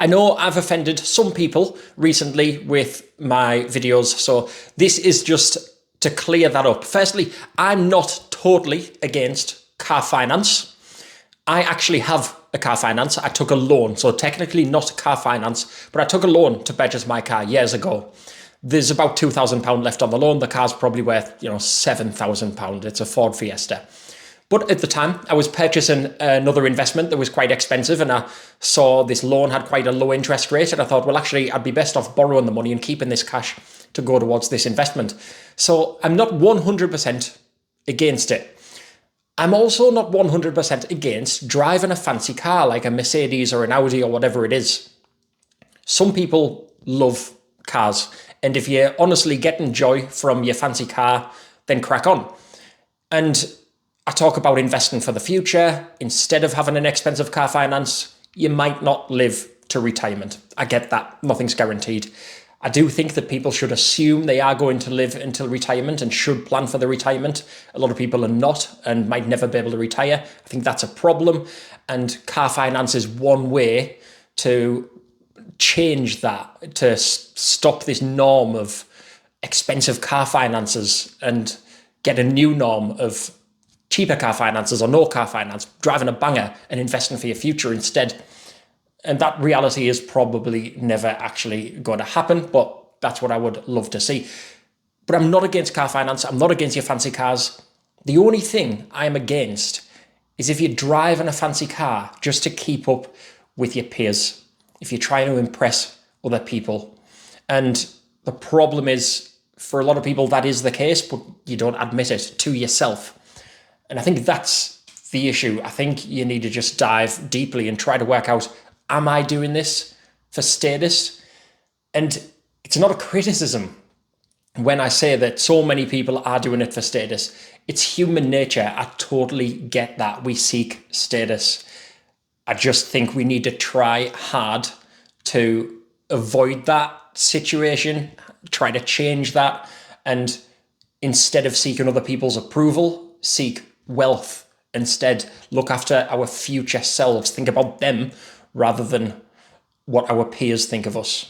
I know I've offended some people recently with my videos, so this is just to clear that up. Firstly, I'm not totally against car finance. I actually have a car finance. I took a loan, so technically not car finance, but I took a loan to purchase my car years ago. There's about £2,000 left on the loan. The car's probably worth, £7,000. It's a Ford Fiesta. But at the time, I was purchasing another investment that was quite expensive, and I saw this loan had quite a low interest rate, and I thought, well, actually, I'd be best off borrowing the money and keeping this cash to go towards this investment. So I'm not 100% against it. I'm also not 100% against driving a fancy car like a Mercedes or an Audi or whatever it is. Some people love cars, and if you're honestly getting joy from your fancy car, then crack on. And I talk about investing for the future. Instead of having an expensive car finance, you might not live to retirement. I get that. Nothing's guaranteed. I do think that people should assume they are going to live until retirement and should plan for the retirement. A lot of people are not and might never be able to retire. I think that's a problem. And car finance is one way to change that, to stop this norm of expensive car finances and get a new norm of cheaper car finances or no car finance, driving a banger and investing for your future instead. And that reality is probably never actually going to happen, but that's what I would love to see. But I'm not against car finance. I'm not against your fancy cars. The only thing I'm against is if you're driving a fancy car just to keep up with your peers, if you're trying to impress other people. And the problem is, for a lot of people, that is the case, but you don't admit it to yourself. And I think that's the issue. I think you need to just dive deeply and try to work out, am I doing this for status? And it's not a criticism when I say that so many people are doing it for status. It's human nature. I totally get that. We seek status. I just think we need to try hard to avoid that situation, try to change that, and instead of seeking other people's approval, seek wealth instead. Look after our future selves. Think about them rather than what our peers think of us.